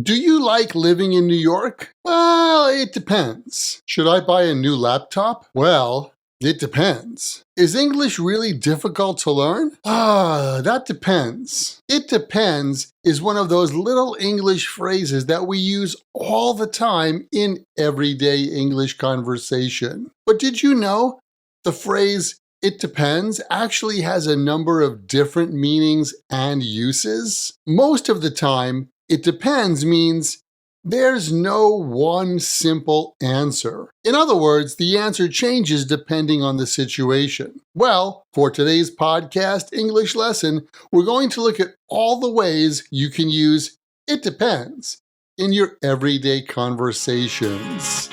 Do you like living in New York? Well, it depends. Should I buy a new laptop? Well, it depends. Is English really difficult to learn? That depends. It depends is one of those little English phrases that we use all the time in everyday English conversation. But did you know the phrase "it depends" actually has a number of different meanings and uses? Most of the time, it depends means there's no one simple answer. In other words, the answer changes depending on the situation. Well, for today's podcast English lesson, we're going to look at all the ways you can use "it depends" in your everyday conversations.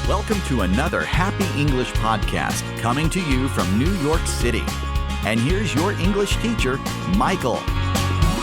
Welcome to another Happy English podcast coming to you from New York City. And here's your English teacher, Michael.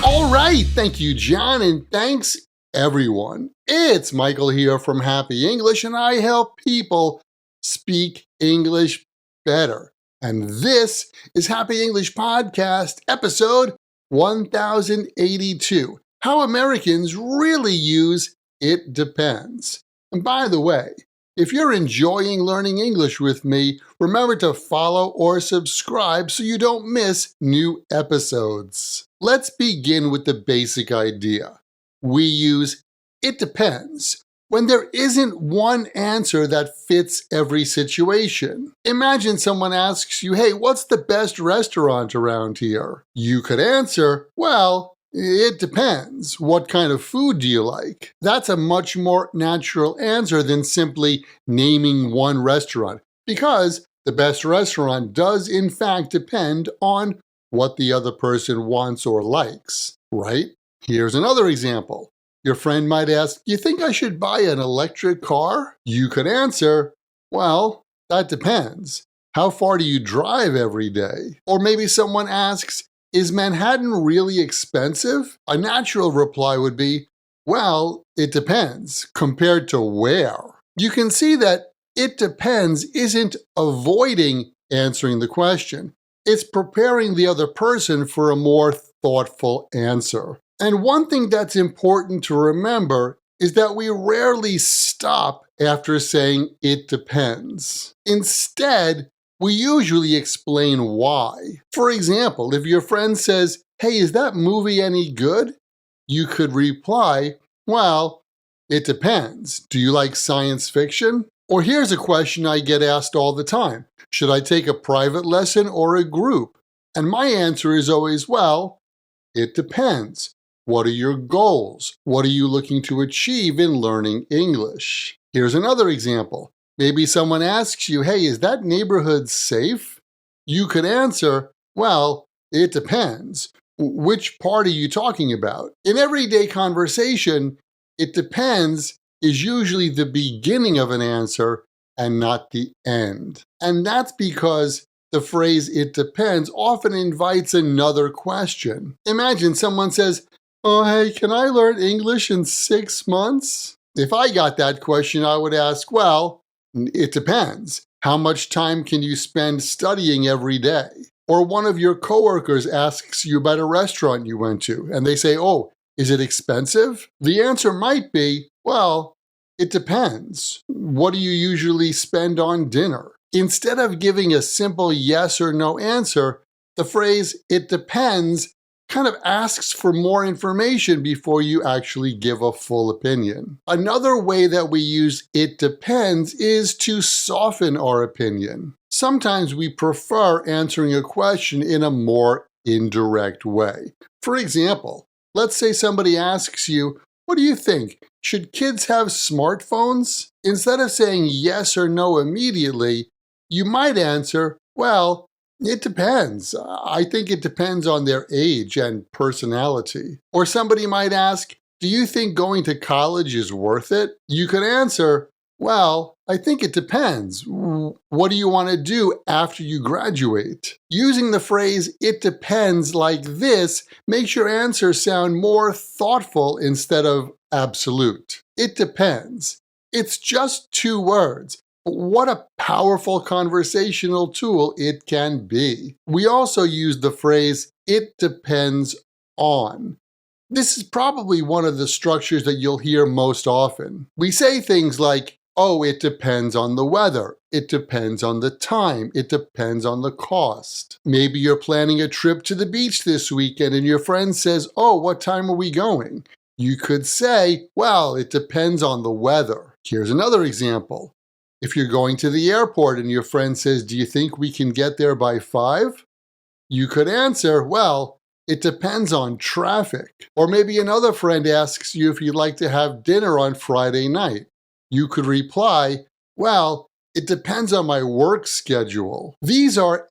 All right, thank you, John, and thanks, everyone. It's Michael here from Happy English, and I help people speak English better. And this is Happy English Podcast, episode 1082, How Americans Really Use It Depends. And by the way, if you're enjoying learning English with me, remember to follow or subscribe so you don't miss new episodes. Let's begin with the basic idea. We use "it depends" when there isn't one answer that fits every situation. Imagine someone asks you, "Hey, what's the best restaurant around here?" You could answer, "Well, it depends. What kind of food do you like?" That's a much more natural answer than simply naming one restaurant, because the best restaurant does in fact depend on what the other person wants or likes, right? Here's another example. Your friend might ask, "You think I should buy an electric car?" You could answer, "Well, that depends. How far do you drive every day?" Or maybe someone asks, "Is Manhattan really expensive?" A natural reply would be, "Well, it depends. Compared to where?" You can see that "it depends" isn't avoiding answering the question. It's preparing the other person for a more thoughtful answer. And one thing that's important to remember is that we rarely stop after saying "it depends." Instead, we usually explain why. For example, if your friend says, "Hey, is that movie any good?" You could reply, "Well, it depends. Do you like science fiction?" Or here's a question I get asked all the time. Should I take a private lesson or a group? And my answer is always, well, it depends. What are your goals? What are you looking to achieve in learning English? Here's another example. Maybe someone asks you, "Hey, is that neighborhood safe?" You could answer, "Well, it depends. Which part are you talking about?" In everyday conversation, "it depends" is usually the beginning of an answer and not the end. And that's because the phrase "it depends" often invites another question. Imagine someone says, "Oh, hey, can I learn English in 6 months?" If I got that question, I would ask, "Well, it depends. How much time can you spend studying every day?" Or one of your coworkers asks you about a restaurant you went to, and they say, "Oh, is it expensive?" The answer might be, "Well, it depends. What do you usually spend on dinner?" Instead of giving a simple yes or no answer, the phrase "it depends" kind of asks for more information before you actually give a full opinion. Another way that we use "it depends" is to soften our opinion. Sometimes we prefer answering a question in a more indirect way. For example, let's say somebody asks you, "What do you think? Should kids have smartphones?" Instead of saying yes or no immediately, you might answer, "Well, it depends. I think it depends on their age and personality." Or somebody might ask, "Do you think going to college is worth it?" You could answer, "Well, I think it depends. What do you want to do after you graduate?" Using the phrase "it depends" like this makes your answer sound more thoughtful instead of absolute. It depends. It's just 2 words. What a powerful conversational tool it can be. We also use the phrase "it depends on. This is probably one of the structures that you'll hear most often. We say things like, oh, it depends on the weather. It depends on the time. It depends on the cost. Maybe you're planning a trip to the beach this weekend and your friend says, oh, what time are we going? You could say, well, it depends on the weather. Here's another example. If you're going to the airport and your friend says, do you think we can get there by 5? You could answer, well, it depends on traffic. Or maybe another friend asks you if you'd like to have dinner on Friday night. You could reply, well, it depends on my work schedule. These are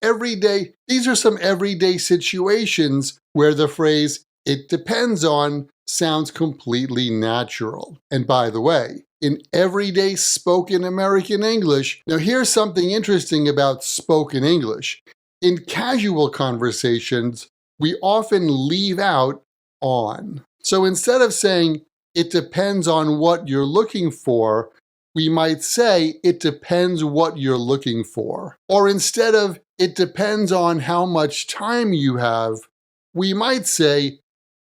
some everyday situations where the phrase, it depends on, sounds completely natural. And by the way, in everyday spoken American English, now here's something interesting about spoken English. In casual conversations, we often leave out on. So instead of saying, it depends on what you're looking for, we might say, it depends what you're looking for. Or instead of, it depends on how much time you have, we might say,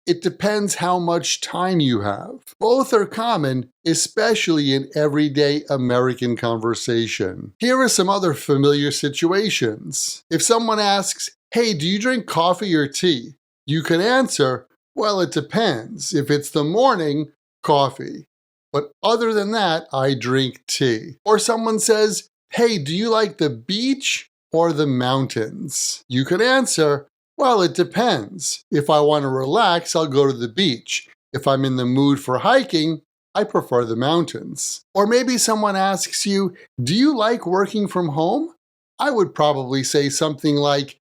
it depends how much time you have. Both are common, especially in everyday American conversation. Here are some other familiar situations. If someone asks, hey, do you drink coffee or tea? You can answer, well, it depends. If it's the morning, coffee. But other than that, I drink tea. Or someone says, hey, do you like the beach or the mountains? You could answer, well, it depends. If I want to relax, I'll go to the beach. If I'm in the mood for hiking, I prefer the mountains. Or maybe someone asks you, do you like working from home? I would probably say something like,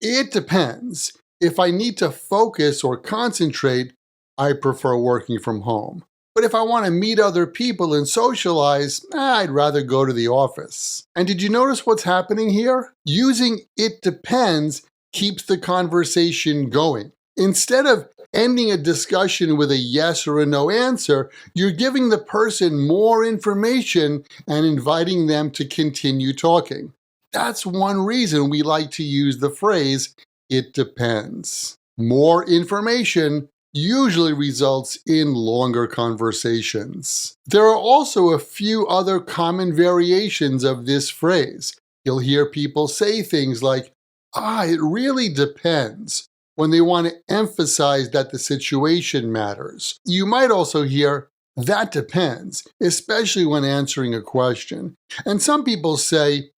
it depends. If I need to focus or concentrate, I prefer working from home. But if I want to meet other people and socialize, I'd rather go to the office. And did you notice what's happening here? Using it depends keeps the conversation going. Instead of ending a discussion with a yes or a no answer, you're giving the person more information and inviting them to continue talking. That's one reason we like to use the phrase, it depends. More information usually results in longer conversations. There are also a few other common variations of this phrase. You'll hear people say things like, it really depends, when they want to emphasize that the situation matters. You might also hear, that depends, especially when answering a question. And some people say,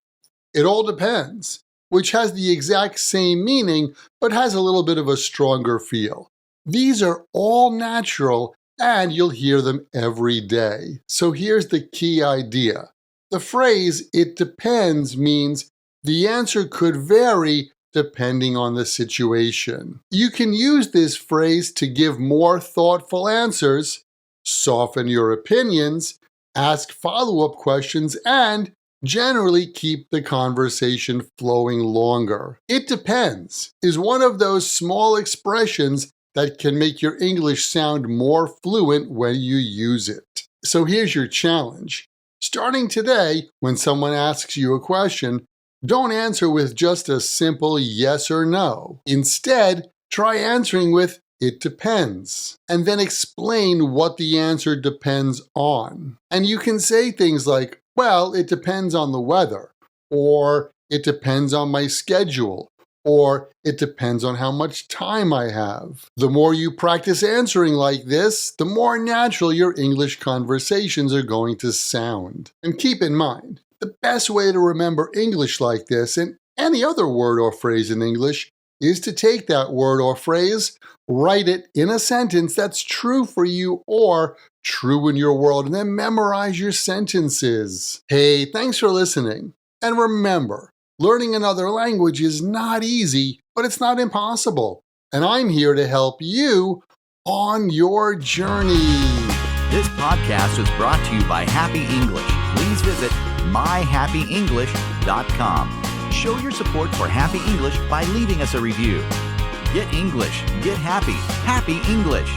it all depends, which has the exact same meaning, but has a little bit of a stronger feel. These are all natural, and you'll hear them every day. So here's the key idea. The phrase, it depends, means the answer could vary depending on the situation. You can use this phrase to give more thoughtful answers, soften your opinions, ask follow-up questions, and generally keep the conversation flowing longer. It depends is one of those small expressions that can make your English sound more fluent when you use it. So here's your challenge. Starting today, when someone asks you a question, don't answer with just a simple yes or no. Instead, try answering with it depends, and then explain what the answer depends on. And you can say things like, well, it depends on the weather, or it depends on my schedule, or it depends on how much time I have. The more you practice answering like this, the more natural your English conversations are going to sound. And keep in mind, the best way to remember English like this, and any other word or phrase in English, is to take that word or phrase, write it in a sentence that's true for you or true in your world, and then memorize your sentences. Hey, thanks for listening. And remember, learning another language is not easy, but it's not impossible. And I'm here to help you on your journey. This podcast was brought to you by Happy English. Please visit myhappyenglish.com. Show your support for Happy English by leaving us a review. Get English, get happy, Happy English.